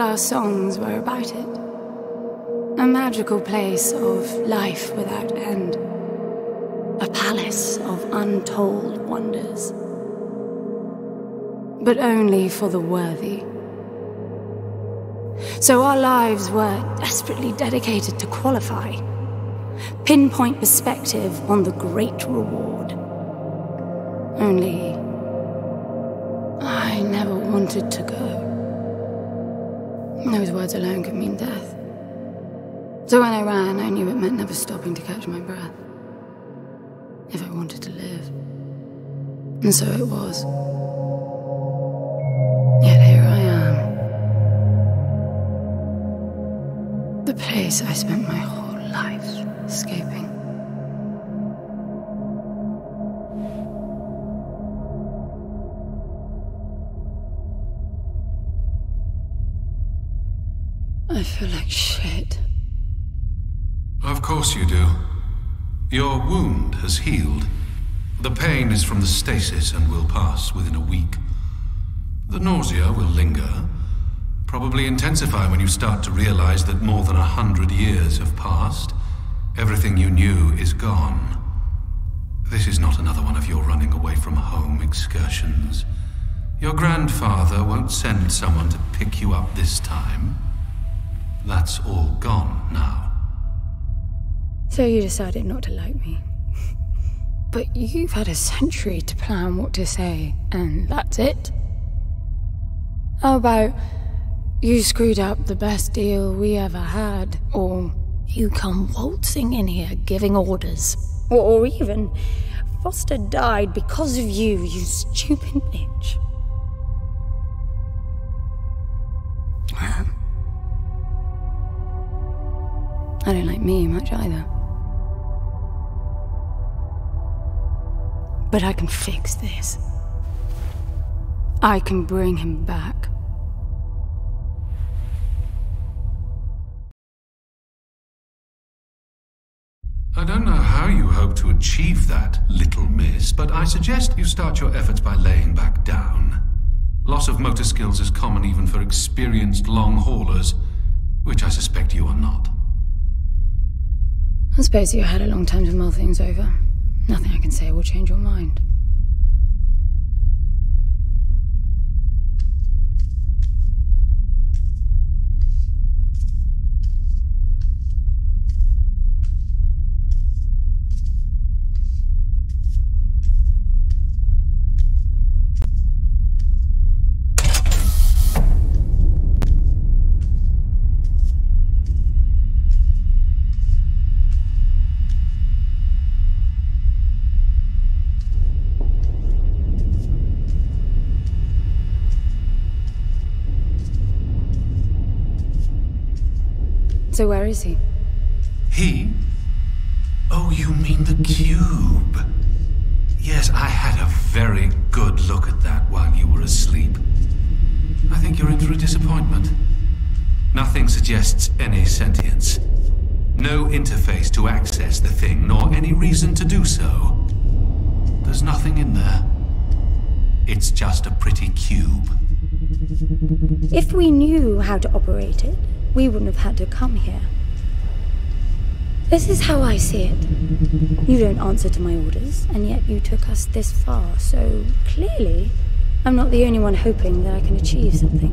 our songs were about it. A magical place of life without end. A palace of untold wonders. But only for the worthy. So our lives were desperately dedicated to qualify. Pinpoint perspective on the great reward. Only I never wanted to go. Those words alone could mean death. So when I ran, I knew it meant never stopping to catch my breath. If I wanted to live. And so it was. Yet here I am. The place I spent my whole life escaping. I feel like shit. Of course you do. Your wound has healed. The pain is from the stasis and will pass within a week. The nausea will linger, probably intensify when you start to realize that more than 100 years have passed. Everything you knew is gone. This is not another one of your running away from home excursions. Your grandfather won't send someone to pick you up this time. That's all gone now. So you decided not to like me. But you've had a century to plan what to say, and that's it? How about you screwed up the best deal we ever had, or you come waltzing in here giving orders, or even Foster died because of you, you stupid bitch. I don't like me much either. But I can fix this. I can bring him back. I don't know how you hope to achieve that, little miss, but I suggest you start your efforts by laying back down. Loss of motor skills is common even for experienced long haulers, which I suspect you are not. I suppose you had a long time to mull things over. Nothing I can say will change your mind. So where is he? He? Oh, you mean the cube. Yes, I had a very good look at that while you were asleep. I think you're in for a disappointment. Nothing suggests any sentience. No interface to access the thing, nor any reason to do so. There's nothing in there. It's just a pretty cube. If we knew how to operate it, we wouldn't have had to come here. This is how I see it. You don't answer to my orders, and yet you took us this far, so clearly I'm not the only one hoping that I can achieve something.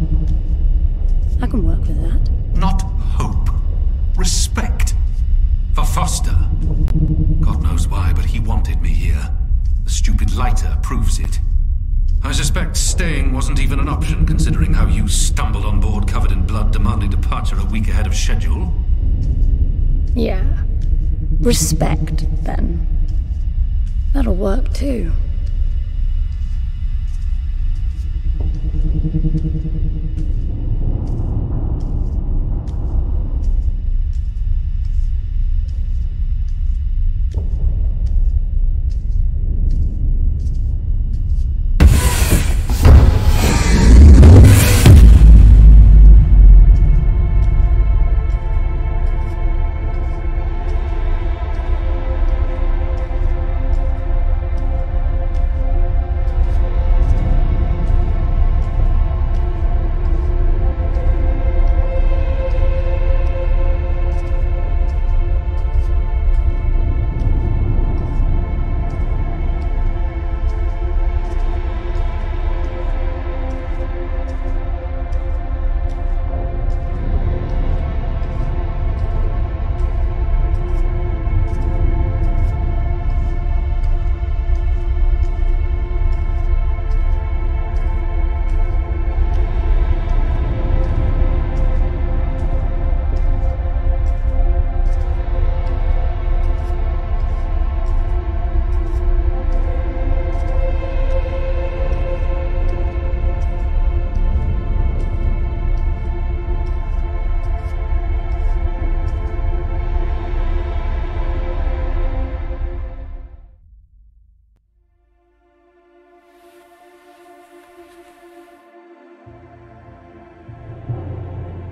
I can work with that. Not hope. Respect. For Foster. God knows why, but he wanted me here. The stupid lighter proves it. I suspect staying wasn't even an option, considering how you stumbled on board covered in blood, demanding departure a week ahead of schedule. Yeah. Respect, then. That'll work, too.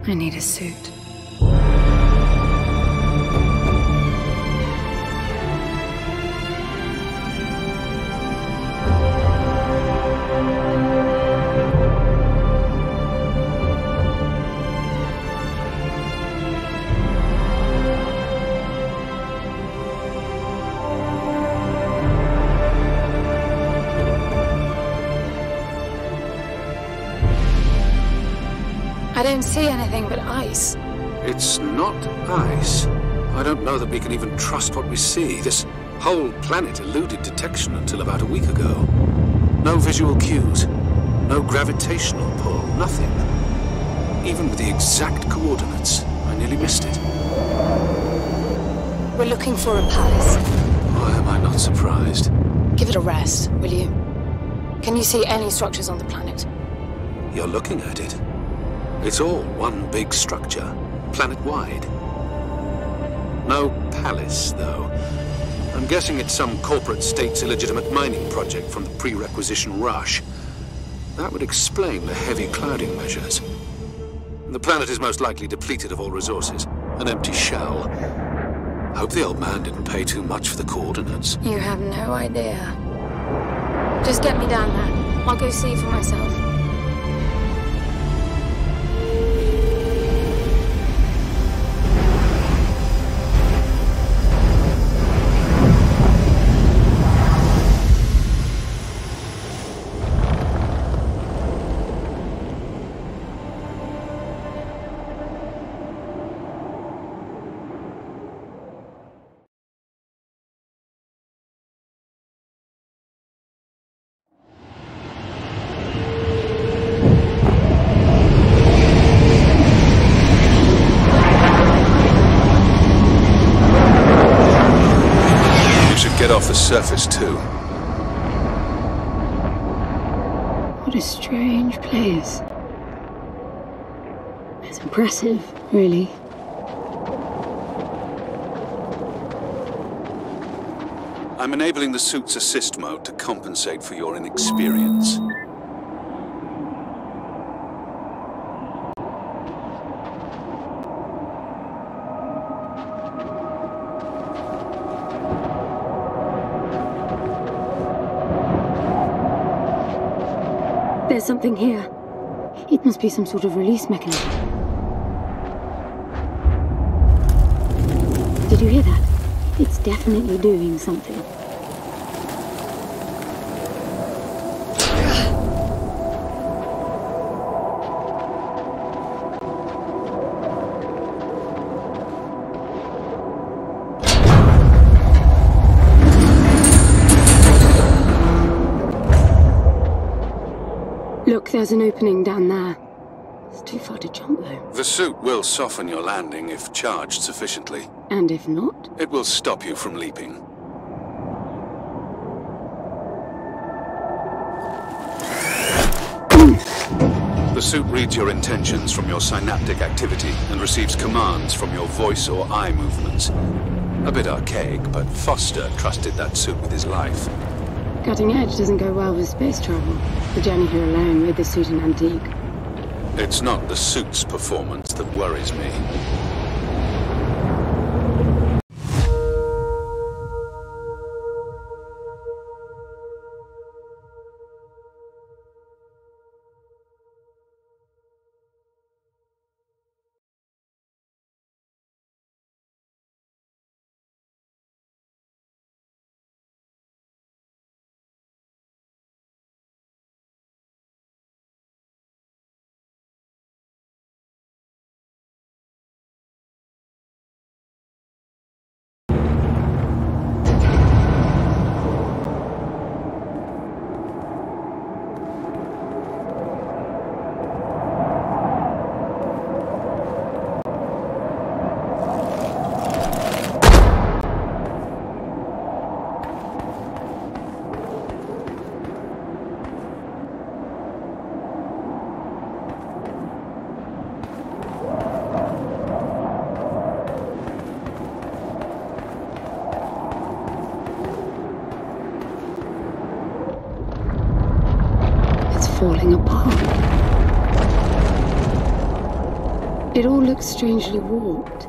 I need a suit. I don't see anything but ice. It's not ice. I don't know that we can even trust what we see. This whole planet eluded detection until about a week ago. No visual cues, no gravitational pull, nothing. Even with the exact coordinates, I nearly missed it. We're looking for a palace. Why am I not surprised? Give it a rest, will you? Can you see any structures on the planet? You're looking at it. It's all one big structure, planet-wide. No palace, though. I'm guessing it's some corporate state's illegitimate mining project from the pre-requisition rush. That would explain the heavy clouding measures. The planet is most likely depleted of all resources. An empty shell. Hope the old man didn't pay too much for the coordinates. You have no idea. Just get me down there. I'll go see for myself. Get off the surface, too. What a strange place. It's impressive, really. I'm enabling the suit's assist mode to compensate for your inexperience. There's something here. It must be some sort of release mechanism. Did you hear that? It's definitely doing something. Look, there's an opening down there. It's too far to jump, though. The suit will soften your landing if charged sufficiently. And if not? It will stop you from leaping. The suit reads your intentions from your synaptic activity and receives commands from your voice or eye movements. A bit archaic, but Foster trusted that suit with his life. Cutting edge doesn't go well with space travel. The journey here alone made the suit an antique. It's not the suit's performance that worries me. Falling apart. It all looks strangely warped.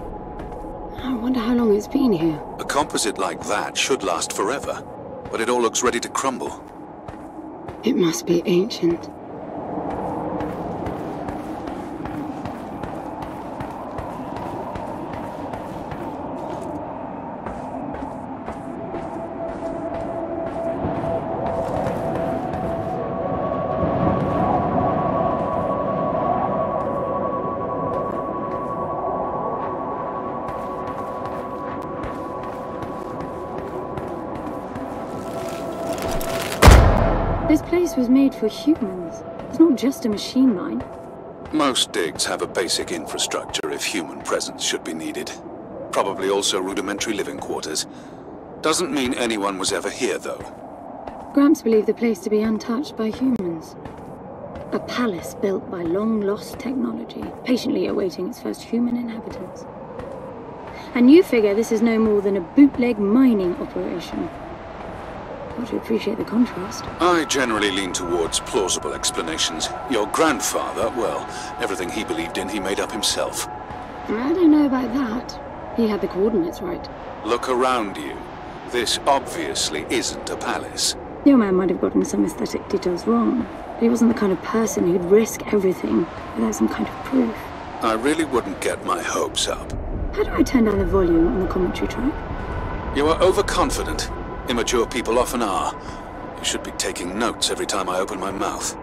I wonder how long it's been here. A composite like that should last forever, but it all looks ready to crumble. It must be ancient. This place was made for humans. It's not just a machine mine. Most digs have a basic infrastructure if human presence should be needed. Probably also rudimentary living quarters. Doesn't mean anyone was ever here, though. Gramps believed the place to be untouched by humans. A palace built by long-lost technology, patiently awaiting its first human inhabitants. And you figure this is no more than a bootleg mining operation. Got to appreciate the contrast. I generally lean towards plausible explanations. Your grandfather, well, everything he believed in he made up himself. I don't know about that. He had the coordinates right. Look around you. This obviously isn't a palace. Your man might have gotten some aesthetic details wrong, but he wasn't the kind of person who'd risk everything without some kind of proof. I really wouldn't get my hopes up. How do I turn down the volume on the commentary track? You are overconfident. Immature people often are. You should be taking notes every time I open my mouth.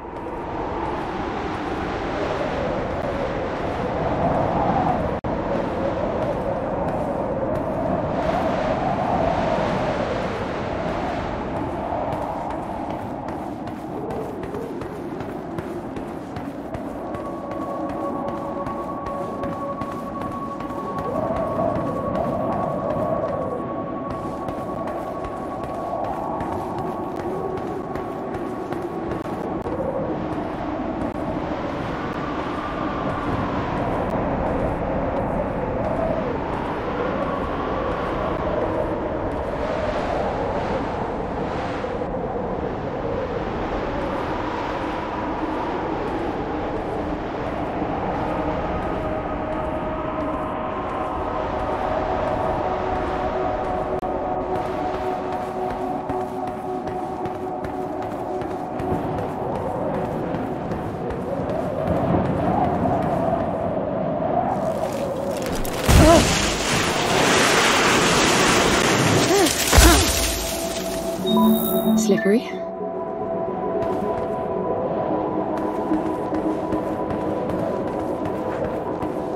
Slippery.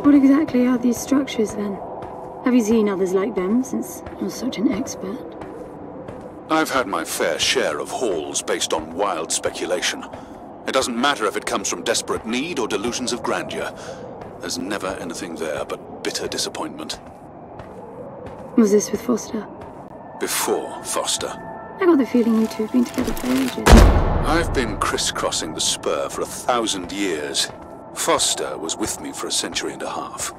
What exactly are these structures, then? Have you seen others like them, since you're such an expert? I've had my fair share of hauls based on wild speculation. It doesn't matter if it comes from desperate need or delusions of grandeur. There's never anything there but bitter disappointment. Was this with Foster? Before Foster. I got the feeling you two have been together for ages. I've been crisscrossing the spur for 1,000 years. Foster was with me for a century and a half.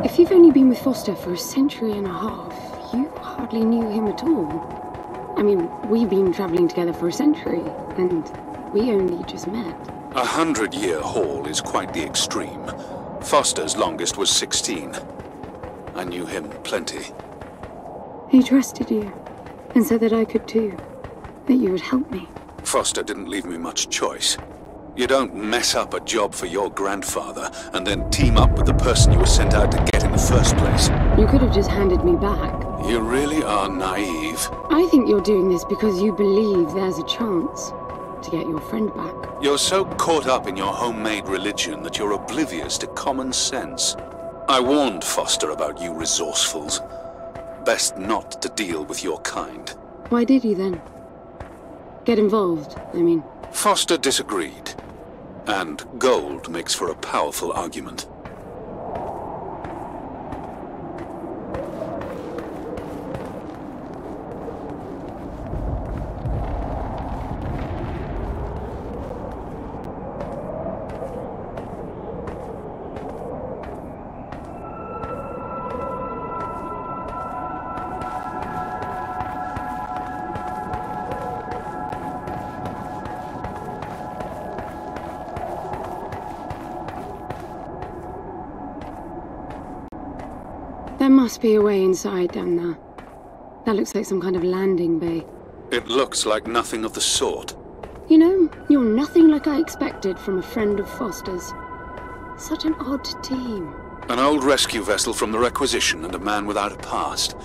If you've only been with Foster for a century and a half, you hardly knew him at all. I mean, we've been traveling together for a century, and we only just met. 100-year haul is quite the extreme. Foster's longest was 16. I knew him plenty. He trusted you, and said that I could too, that you would help me. Foster didn't leave me much choice. You don't mess up a job for your grandfather and then team up with the person you were sent out to get in the first place. You could have just handed me back. You really are naive. I think you're doing this because you believe there's a chance. to get your friend back. You're so caught up in your homemade religion that you're oblivious to common sense. I warned Foster about you resourcefuls. Best not to deal with your kind. Why did you then? Get involved, I mean. Foster disagreed. And gold makes for a powerful argument. There must be a way inside down there. That looks like some kind of landing bay. It looks like nothing of the sort. You know, you're nothing like I expected from a friend of Foster's. Such an odd team. An old rescue vessel from the Requisition and a man without a past.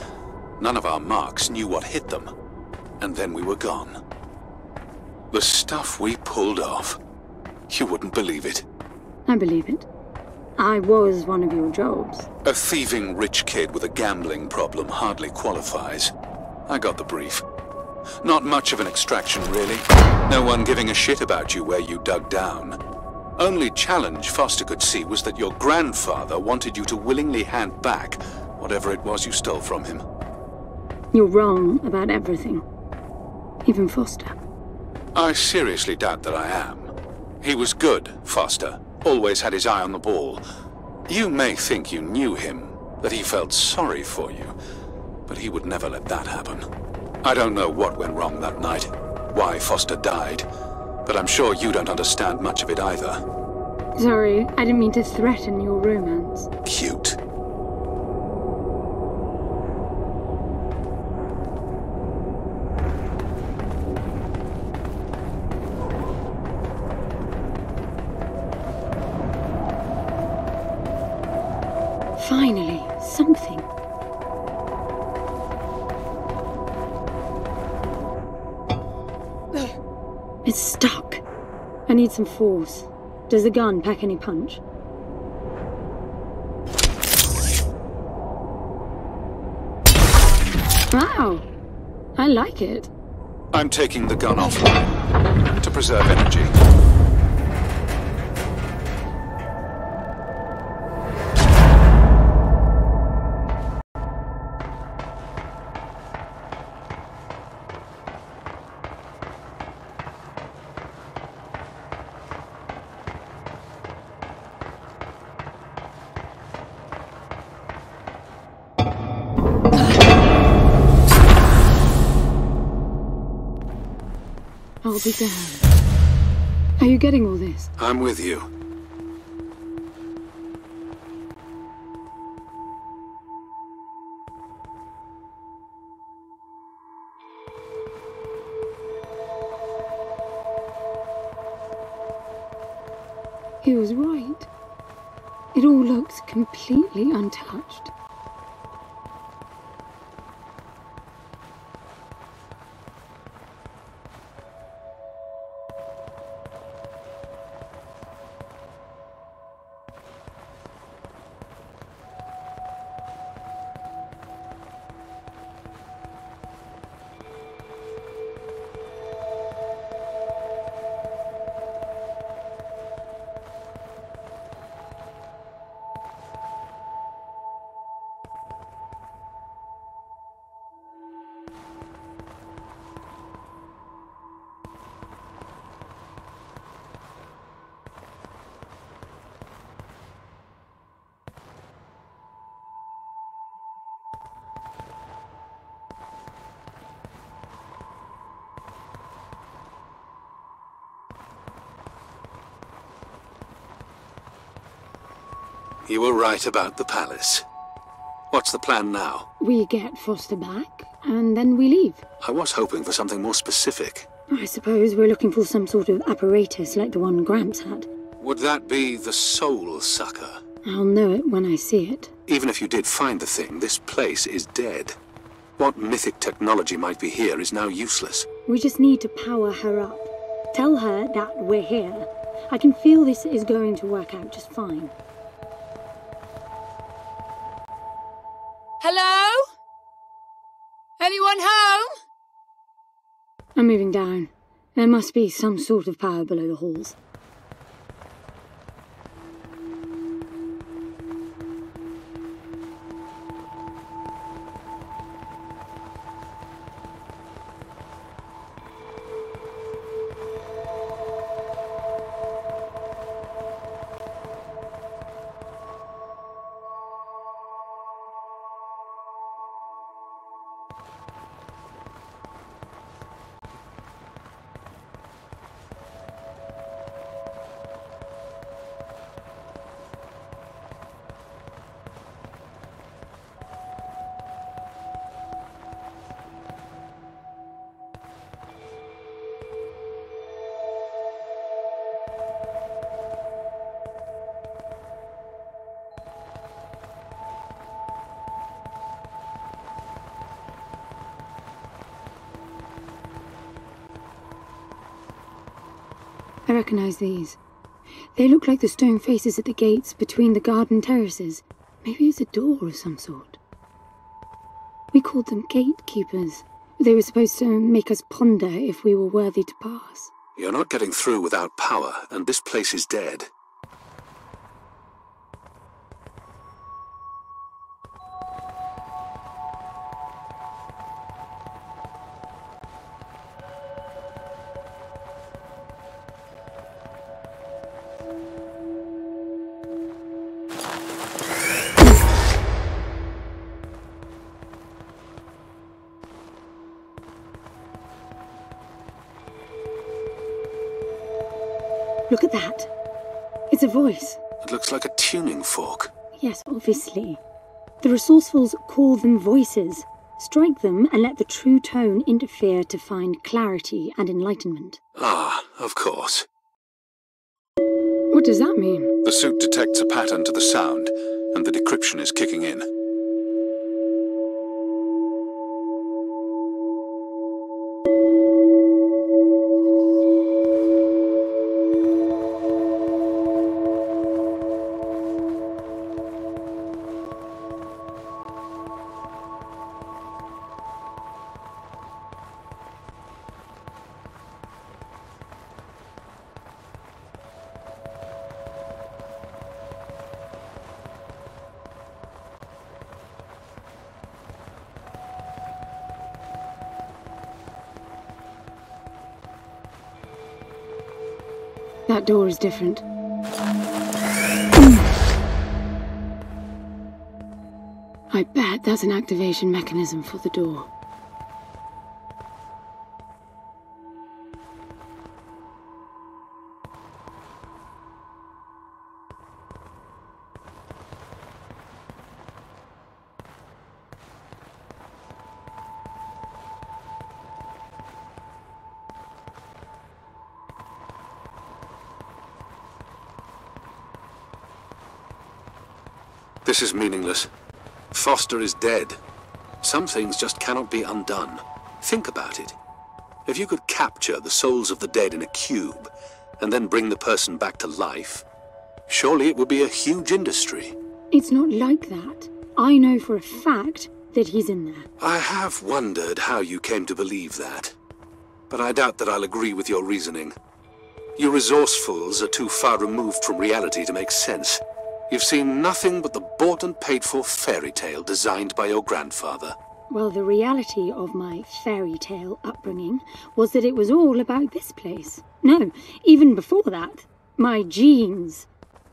None of our marks knew what hit them. And then we were gone. The stuff we pulled off. You wouldn't believe it. I believe it. I was one of your jobs. A thieving rich kid with a gambling problem hardly qualifies. I got the brief. Not much of an extraction, really. No one giving a shit about you where you dug down. Only challenge Foster could see was that your grandfather wanted you to willingly hand back whatever it was you stole from him. You're wrong about everything. Even Foster. I seriously doubt that I am. He was good, Foster. Always had his eye on the ball. You may think you knew him, that he felt sorry for you, but he would never let that happen. I don't know what went wrong that night, why Foster died, but I'm sure you don't understand much of it either. Sorry, I didn't mean to threaten your romance. Cute. Finally, something. It's stuck. I need some force. Does the gun pack any punch? Wow! I like it. I'm taking the gun offline to preserve energy. I'll be damned. Are you getting all this? I'm with you. He was right. It all looks completely untouched. You were right about the palace. What's the plan now? We get Foster back, and then we leave. I was hoping for something more specific. I suppose we're looking for some sort of apparatus like the one Gramps had. Would that be the Soul Sucker? I'll know it when I see it. Even if you did find the thing, this place is dead. What mythic technology might be here is now useless. We just need to power her up. Tell her that we're here. I can feel this is going to work out just fine. Hello? Anyone home? I'm moving down. There must be some sort of power below the halls. I recognize these. They look like the stone faces at the gates between the garden terraces. Maybe it's a door of some sort. We called them gatekeepers. They were supposed to make us ponder if we were worthy to pass. You're not getting through without power, and this place is dead. Look at that. It's a voice. It looks like a tuning fork. Yes, obviously. The resourcefuls call them voices. Strike them and let the true tone interfere to find clarity and enlightenment. Ah, of course. What does that mean? The suit detects a pattern to the sound, and the decryption is kicking in. That door is different. I bet that's an activation mechanism for the door. This is meaningless. Foster is dead. Some things just cannot be undone. Think about it. If you could capture the souls of the dead in a cube, and then bring the person back to life, surely it would be a huge industry. It's not like that. I know for a fact that he's in there. I have wondered how you came to believe that, but I doubt that I'll agree with your reasoning. You resourcefuls are too far removed from reality to make sense. You've seen nothing but the bought and paid for fairy tale designed by your grandfather. Well, the reality of my fairy tale upbringing was that it was all about this place. No, even before that, my genes.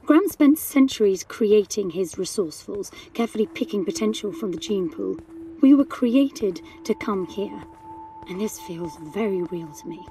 Gram spent centuries creating his resourcefuls, carefully picking potential from the gene pool. We were created to come here, and this feels very real to me.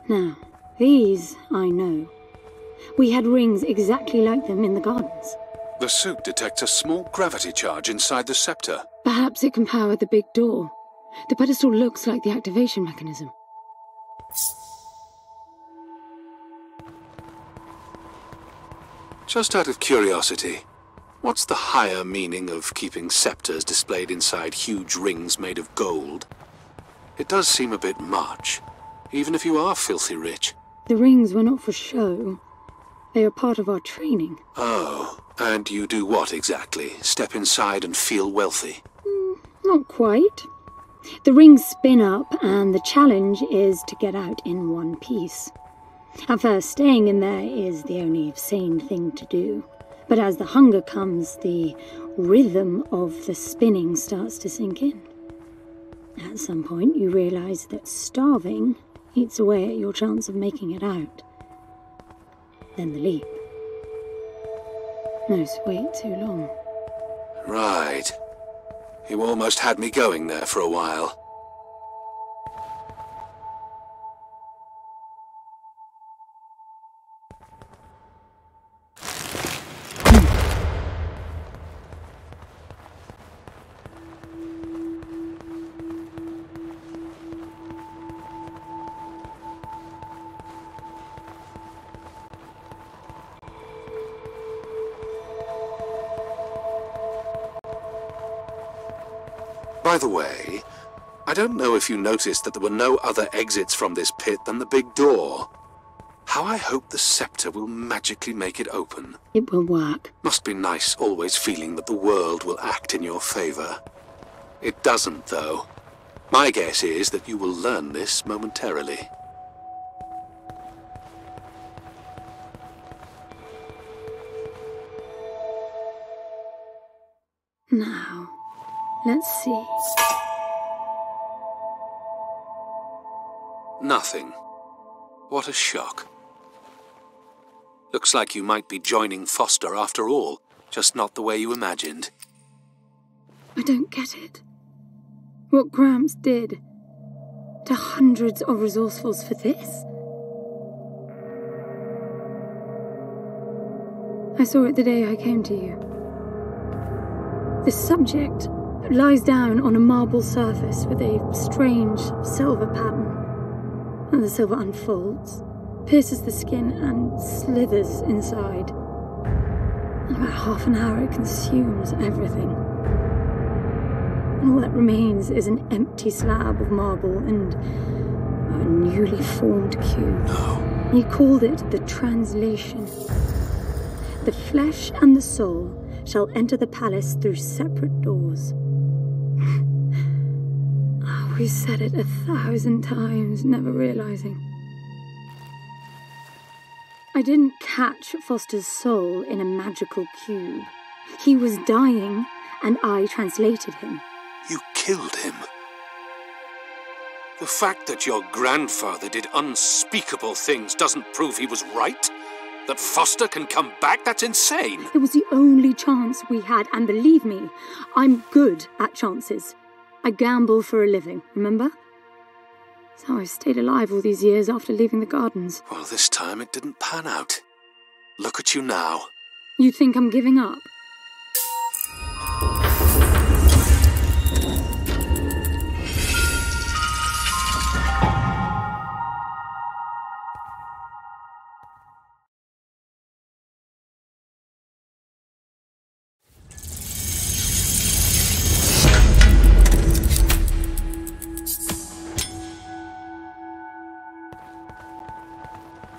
Now, These, I know. We had rings exactly like them in the gardens. The suit detects a small gravity charge inside the scepter. Perhaps it can power the big door. The pedestal looks like the activation mechanism. Just out of curiosity, what's the higher meaning of keeping scepters displayed inside huge rings made of gold? It does seem a bit much, even if you are filthy rich. The rings were not for show. They are part of our training. Oh, and you do what exactly? Step inside and feel wealthy? Not quite. The rings spin up, and the challenge is to get out in one piece. At first, staying in there is the only sane thing to do. But as the hunger comes, the rhythm of the spinning starts to sink in. At some point, you realize that starving eats away at your chance of making it out. Then the leap. No, wait too long. Right. You almost had me going there for a while. By the way, I don't know if you noticed that there were no other exits from this pit than the big door. How I hope the scepter will magically make it open. It will work. Must be nice always feeling that the world will act in your favor. It doesn't, though. My guess is that you will learn this momentarily. Now, let's see. Nothing. What a shock. Looks like you might be joining Foster after all, just not the way you imagined. I don't get it. What Gramps did to hundreds of resourcefuls for this? I saw it the day I came to you. The subject lies down on a marble surface with a strange silver pattern. And the silver unfolds, pierces the skin, and slithers inside. In about half an hour, it consumes everything. And all that remains is an empty slab of marble and a newly formed cube. No. He called it the translation. The flesh and the soul shall enter the palace through separate doors. We said it 1,000 times, never realizing. I didn't catch Foster's soul in a magical cube. He was dying, and I translated him. You killed him. The fact that your grandfather did unspeakable things doesn't prove he was right. That Foster can come back, that's insane. It was the only chance we had, and believe me, I'm good at chances. I gamble for a living, remember? That's how I stayed alive all these years after leaving the gardens. Well, this time it didn't pan out. Look at you now. You think I'm giving up?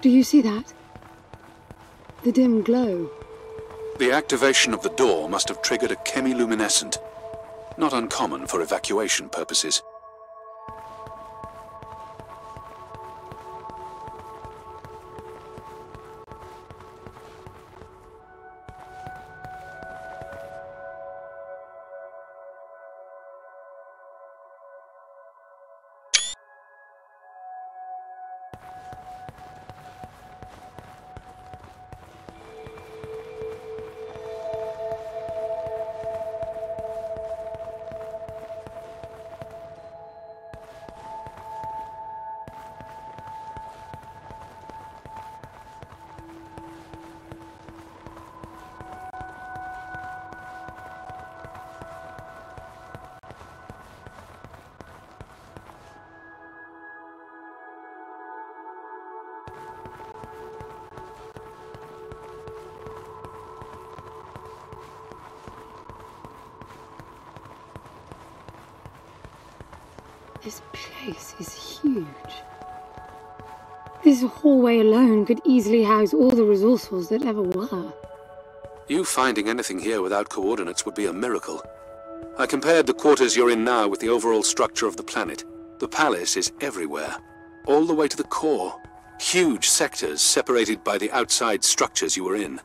Do you see that? The dim glow. The activation of the door must have triggered a chemiluminescent. Not uncommon for evacuation purposes. This place is huge. This hallway alone could easily house all the resourcefuls that ever were. You finding anything here without coordinates would be a miracle. I compared the quarters you're in now with the overall structure of the planet. The palace is everywhere, all the way to the core. Huge sectors separated by the outside structures you were in.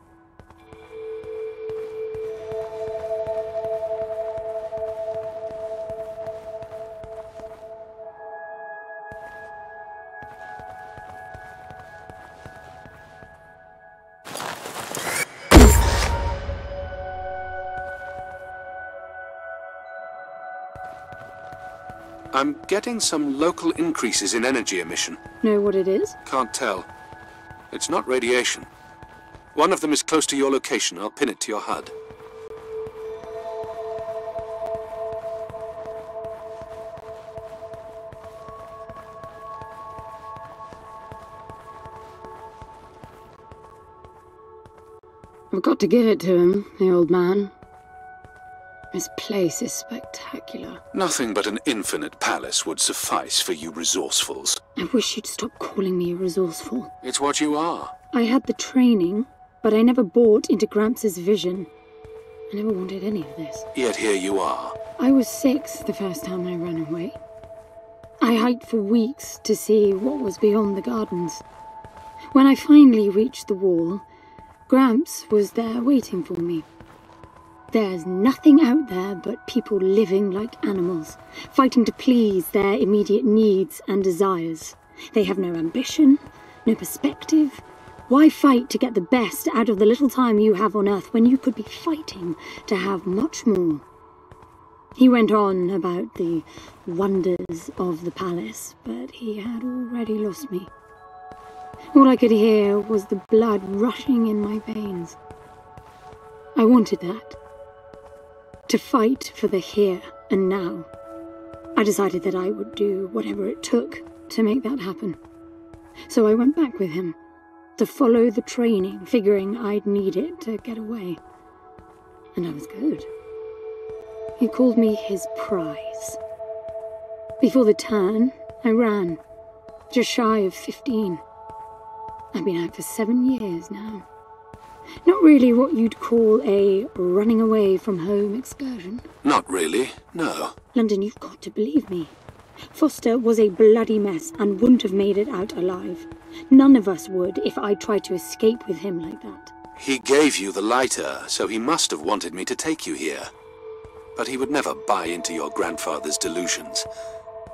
I'm getting some local increases in energy emission. Know what it is? Can't tell. It's not radiation. One of them is close to your location. I'll pin it to your HUD. I've got to give it to him, the old man. This place is spectacular. Nothing but an infinite palace would suffice for you resourcefuls. I wish you'd stop calling me a resourceful. It's what you are. I had the training, but I never bought into Gramps' vision. I never wanted any of this. Yet here you are. I was 6 the first time I ran away. I hiked for weeks to see what was beyond the gardens. When I finally reached the wall, Gramps was there waiting for me. There's nothing out there but people living like animals, fighting to please their immediate needs and desires. They have no ambition, no perspective. Why fight to get the best out of the little time you have on Earth when you could be fighting to have much more? He went on about the wonders of the palace, but he had already lost me. All I could hear was the blood rushing in my veins. I wanted that. To fight for the here and now. I decided that I would do whatever it took to make that happen. So I went back with him, to follow the training, figuring I'd need it to get away. And I was good. He called me his prize. Before the turn, I ran, just shy of 15. I've been out for 7 years now. Not really what you'd call a running away from home excursion. Not really, no. London, you've got to believe me. Foster was a bloody mess and wouldn't have made it out alive. None of us would if I tried to escape with him like that. He gave you the lighter, so he must have wanted me to take you here. But he would never buy into your grandfather's delusions.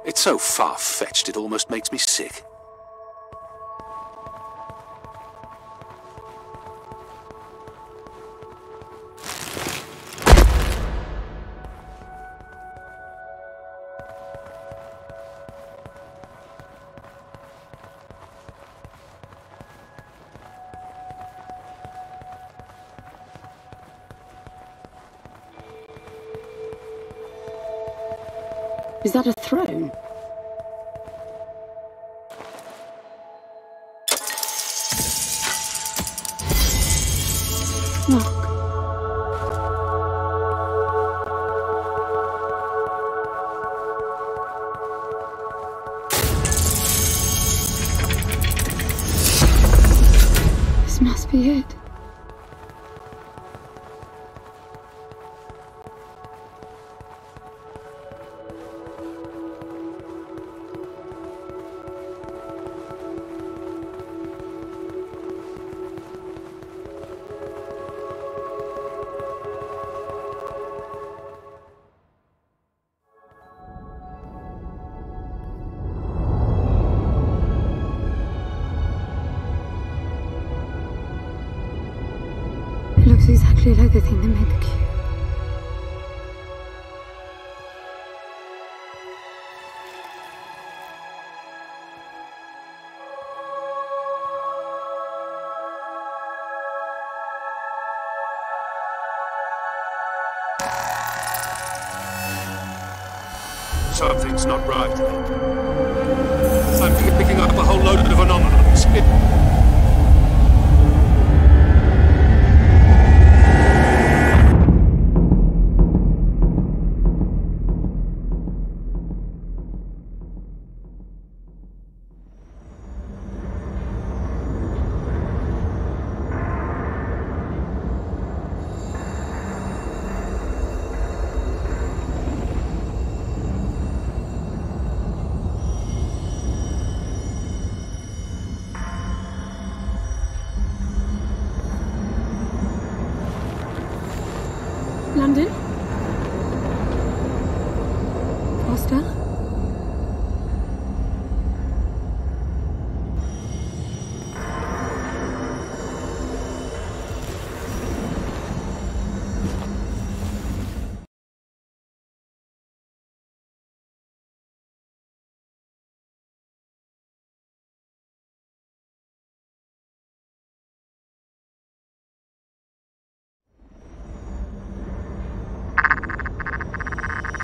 It's so far-fetched it almost makes me sick. Is that a throne? Look. This must be it. It looks exactly like the thing that made the cube. Something's not right. I'm picking up a whole load of anomalies. Foster?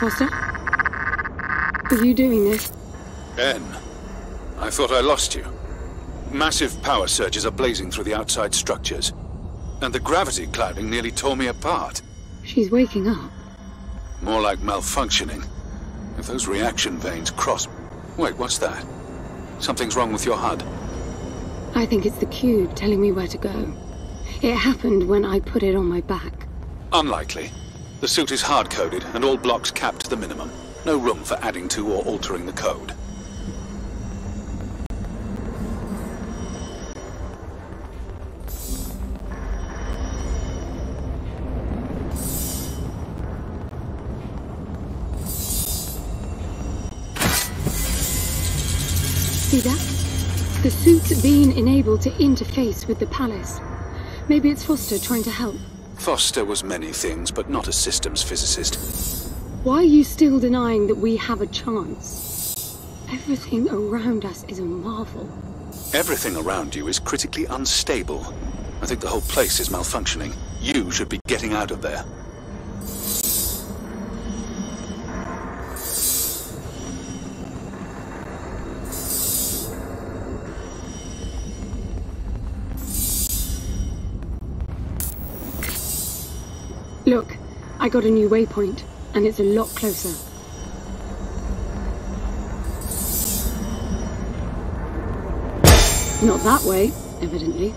Foster? Are you doing this? Ben, I thought I lost you. Massive power surges are blazing through the outside structures. And the gravity clouding nearly tore me apart. She's waking up. More like malfunctioning. If those reaction veins cross... Wait, what's that? Something's wrong with your HUD. I think it's the cube telling me where to go. It happened when I put it on my back. Unlikely. The suit is hard-coded and all blocks capped to the minimum. No room for adding to or altering the code. See that? The suit's being enabled to interface with the palace. Maybe it's Foster trying to help. Foster was many things, but not a systems physicist. Why are you still denying that we have a chance? Everything around us is a marvel. Everything around you is critically unstable. I think the whole place is malfunctioning. You should be getting out of there. Look, I got a new waypoint, and it's a lot closer. Not that way, evidently.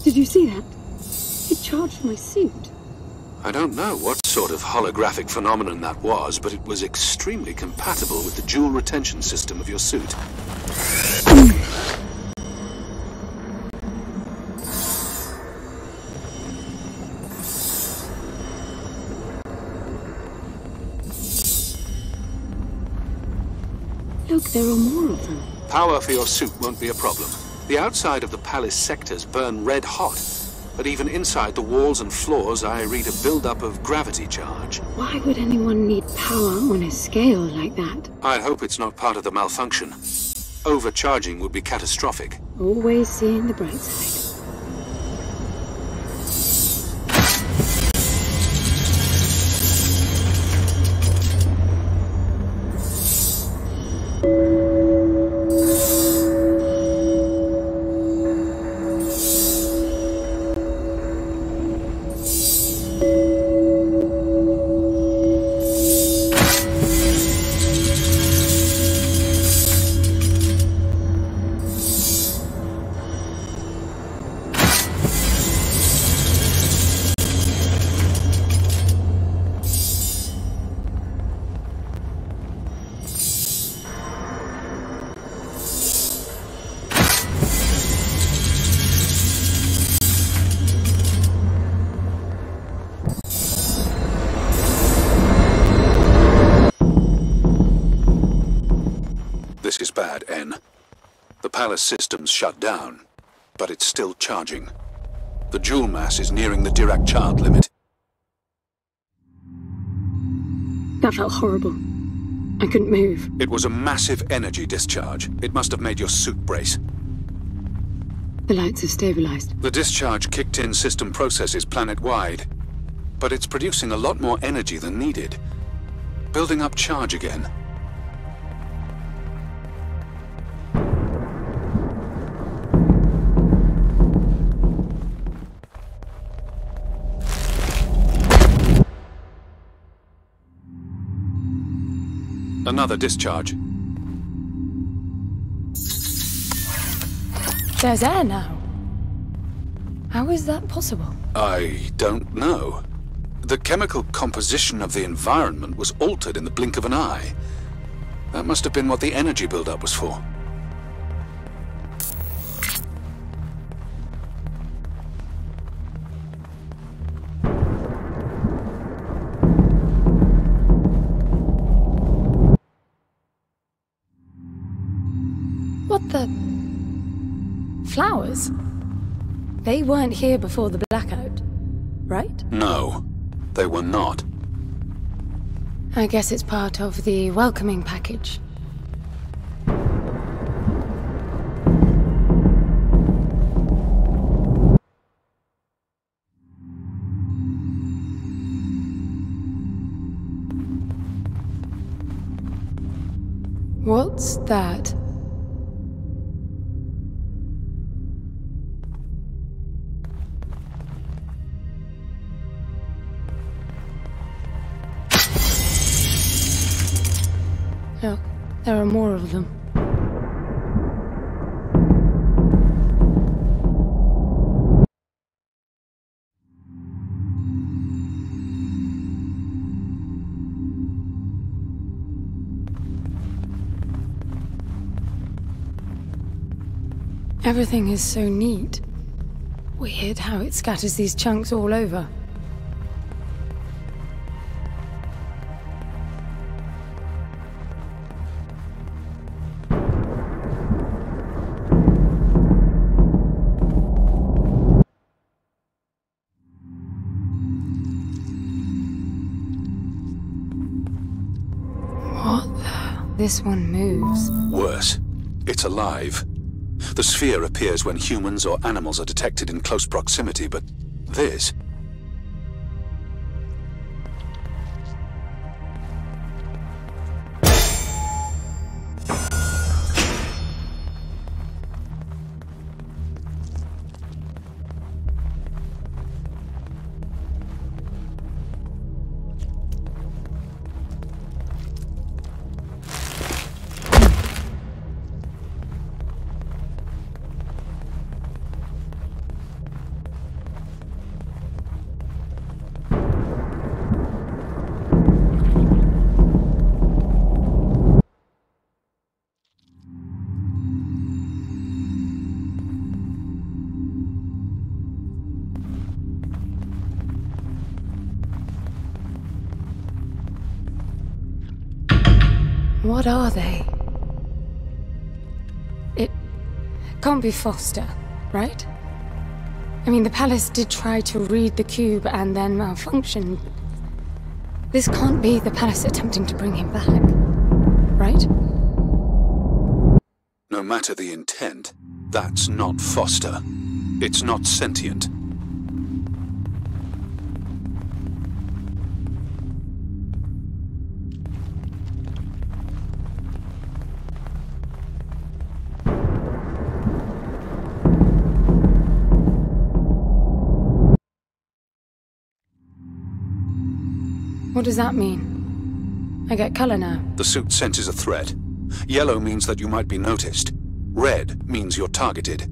Did you see that? It charged my suit. I don't know what sort of holographic phenomenon that was, but it was extremely compatible with the dual retention system of your suit. Look, there are more of them. Power for your suit won't be a problem. The outside of the palace sectors burn red hot, but even inside the walls and floors I read a build-up of gravity charge. Why would anyone need power on a scale like that? I'd hope it's not part of the malfunction. Overcharging would be catastrophic. Always seeing the bright side. is bad, N. The palace system's shut down, but it's still charging. The jewel mass is nearing the Dirac-Child limit. That felt horrible. I couldn't move. It was a massive energy discharge. It must have made your suit brace. The lights have stabilized. The discharge kicked in system processes planet-wide, but it's producing a lot more energy than needed. Building up charge again. Another discharge. There's air now. How is that possible? I don't know. The chemical composition of the environment was altered in the blink of an eye. That must have been what the energy buildup was for. What the... Flowers? They weren't here before the blackout, right? No, they were not. I guess it's part of the welcoming package. What's that? Look, there are more of them. Everything is so neat. Weird how it scatters these chunks all over. This one moves. Worse, it's alive. The sphere appears when humans or animals are detected in close proximity, but this... What are they? It can't be Foster, right? I mean, the palace did try to read the cube and then malfunction. This can't be the palace attempting to bring him back, right? No matter the intent, that's not Foster. It's not sentient. What does that mean? I get color now. The suit senses a threat. Yellow means that you might be noticed. Red means you're targeted.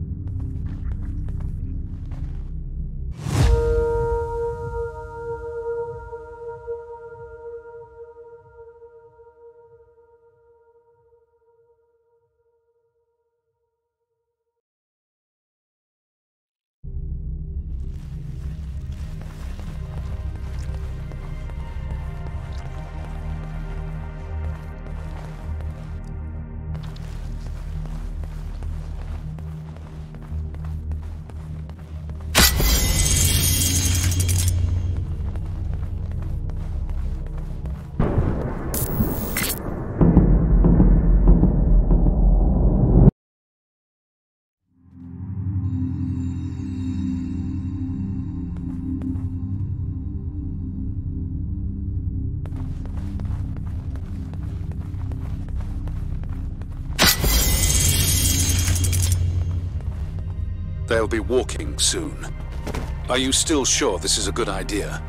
They'll be walking soon. Are you still sure this is a good idea?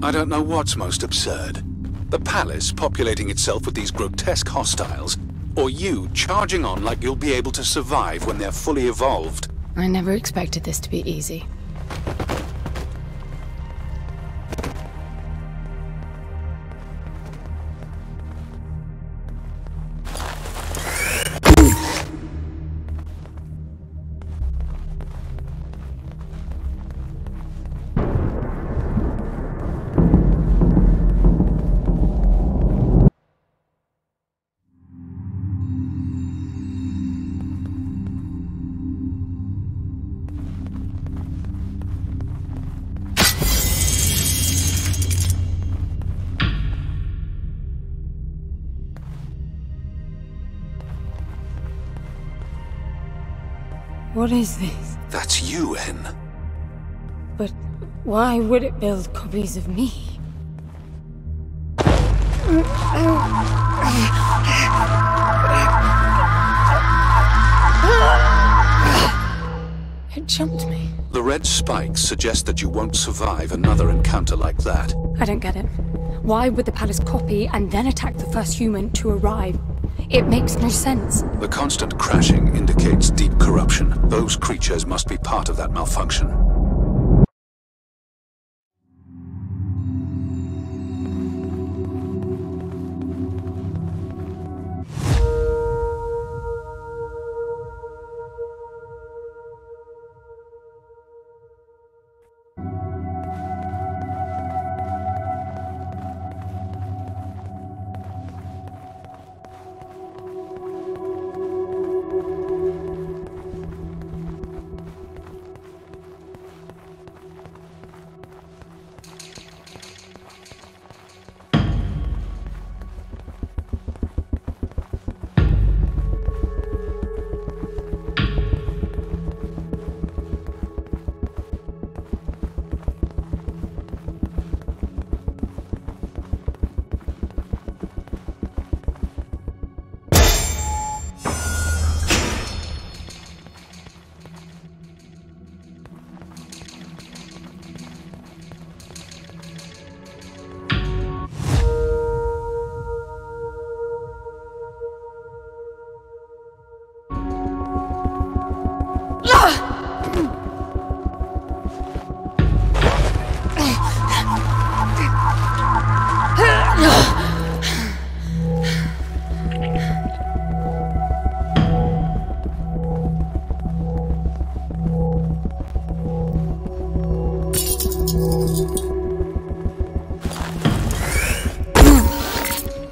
I don't know what's most absurd. The palace populating itself with these grotesque hostiles, or you charging on like you'll be able to survive when they're fully evolved. I never expected this to be easy. What is this? That's you, Hen. But why would it build copies of me? It jumped me. The red spikes suggest that you won't survive another encounter like that. I don't get it. Why would the palace copy and then attack the first human to arrive? It makes no sense. The constant crashing indicates deep corruption. Those creatures must be part of that malfunction.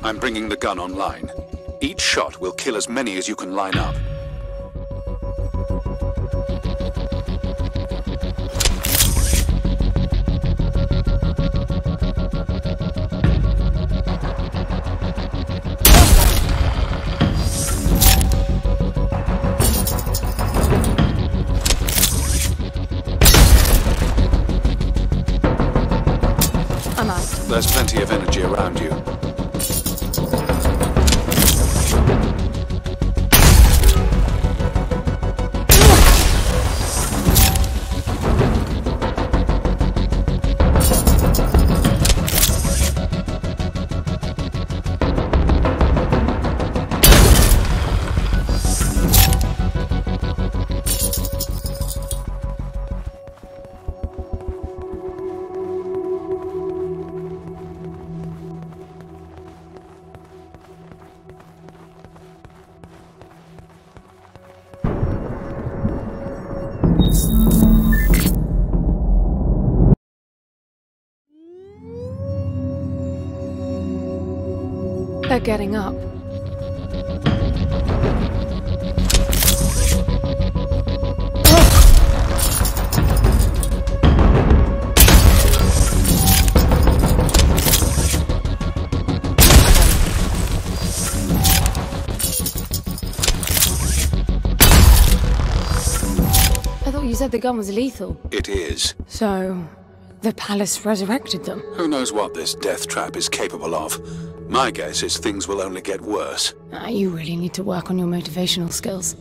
I'm bringing the gun online. Each shot will kill as many as you can line up. I'm out. There's plenty of energy around you. They're getting up. said the gun was lethal. It is. So, the palace resurrected them. Who knows what this death trap is capable of? My guess is things will only get worse. You really need to work on your motivational skills.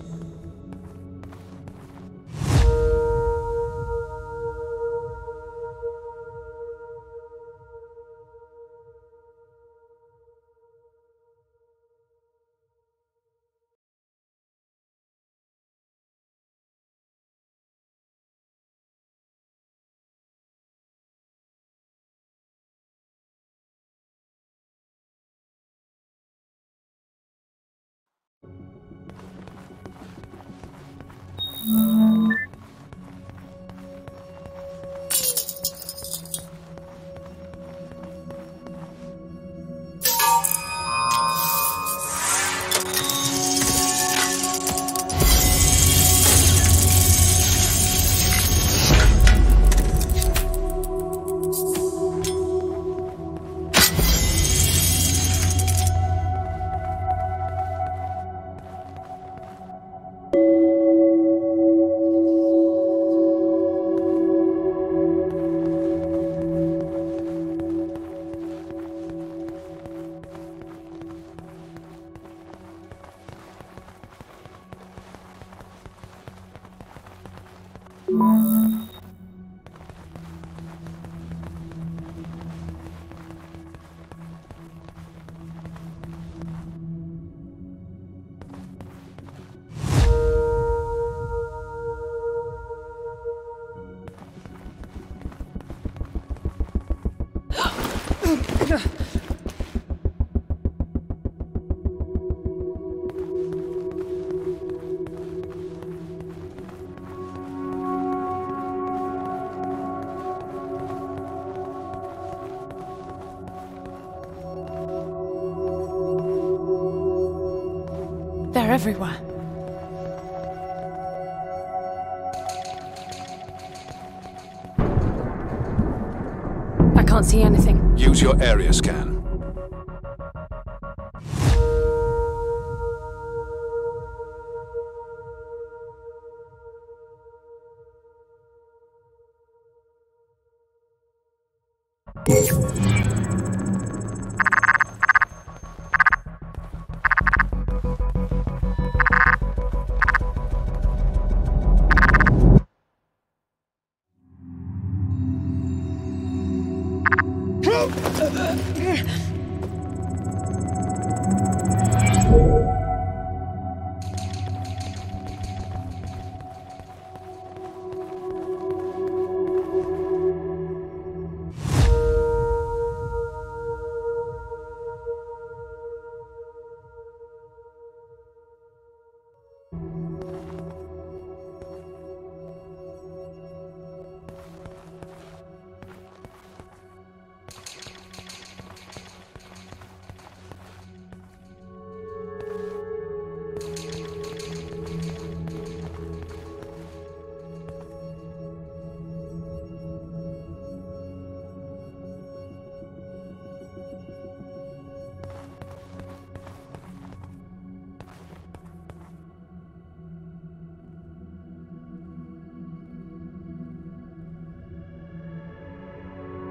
They're everywhere. I can't see anything. Use your area scan.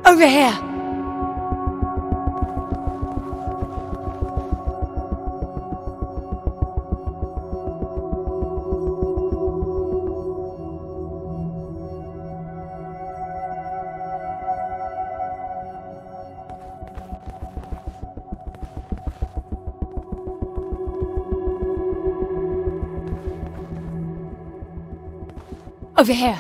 Over here! Over here!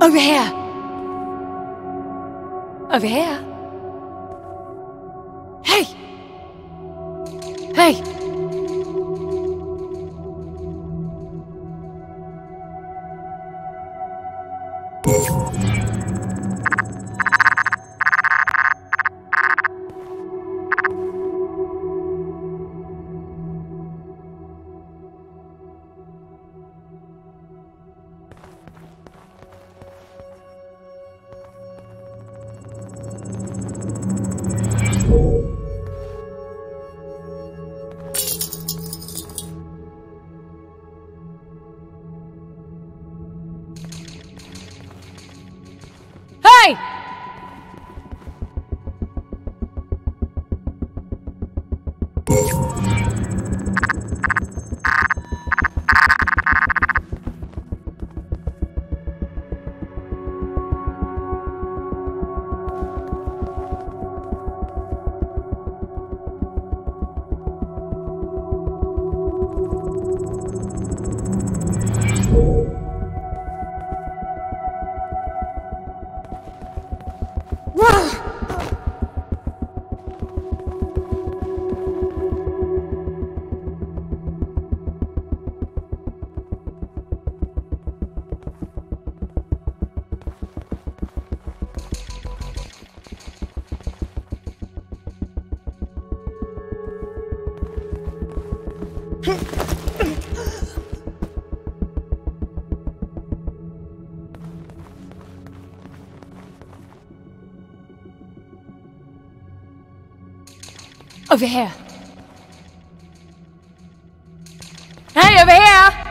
Over here! Over here! Hey! Hey! Over here. Hey, over here!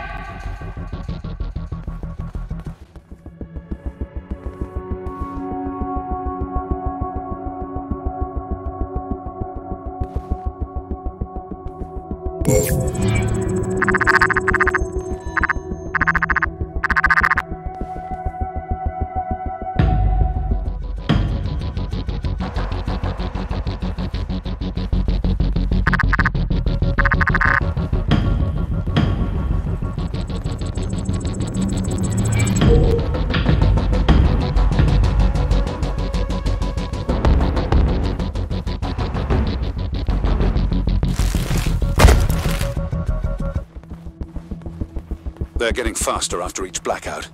They're getting faster after each blackout.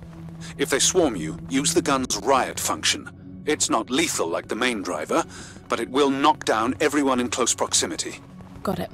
If they swarm you, use the gun's riot function. It's not lethal like the main driver, but it will knock down everyone in close proximity. Got it.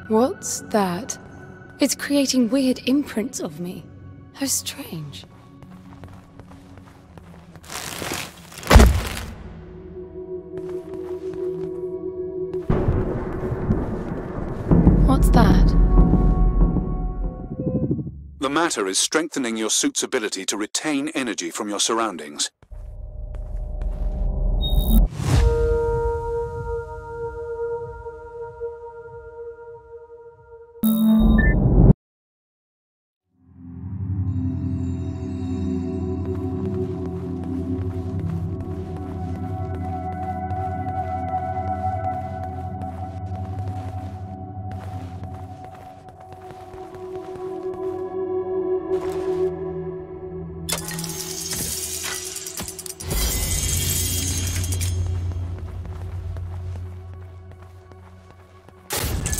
What's that? It's creating weird imprints of me. How strange. What's that? The matter is strengthening your suit's ability to retain energy from your surroundings.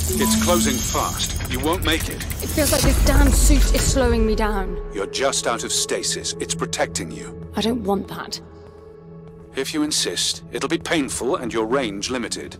It's closing fast. You won't make it. It feels like this damn suit is slowing me down. You're just out of stasis. It's protecting you. I don't want that. If you insist, it'll be painful and your range limited.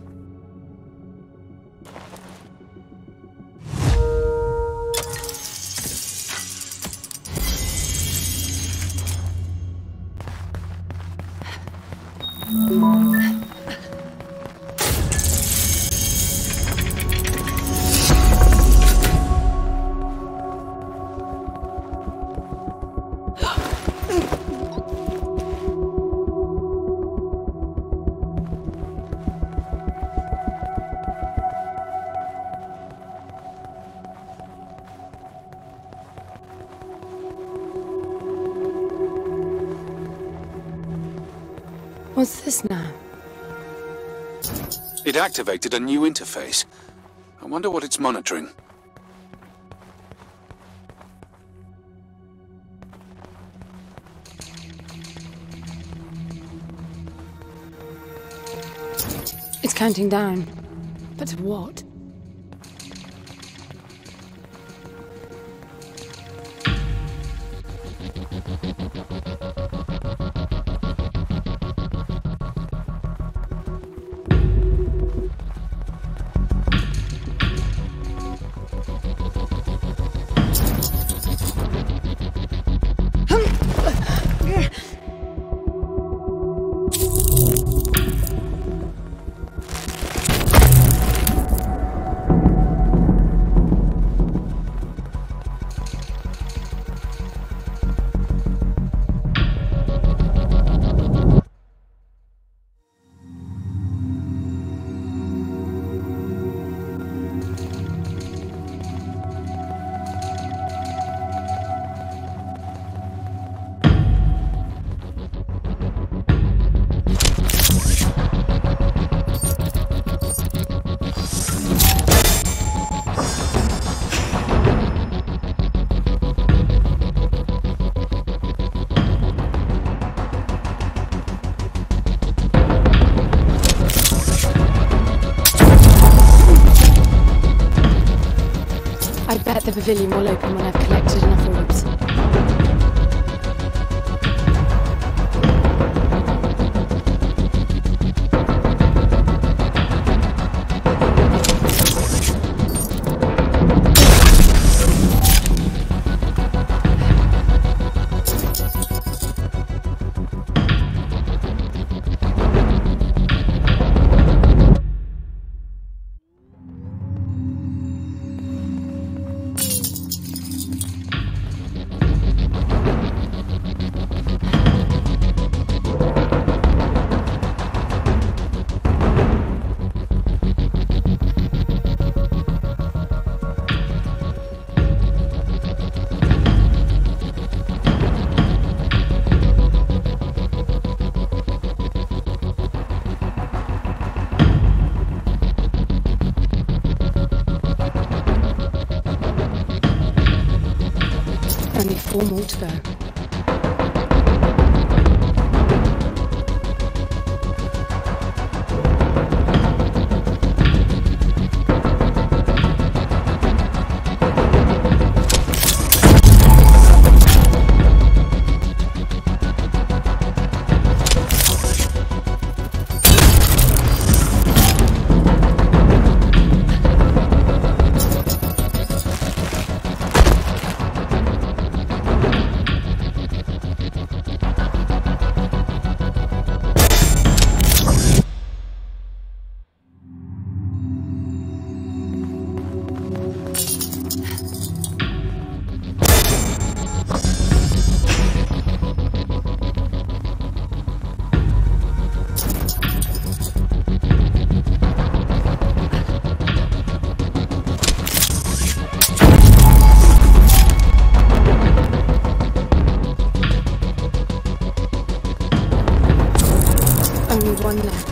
What's this now? It activated a new interface. I wonder what it's monitoring. It's counting down. But to what? The pavilion will open when I've collected enough orbs. Only 4 more to go. One left.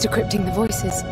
decrypting the voices.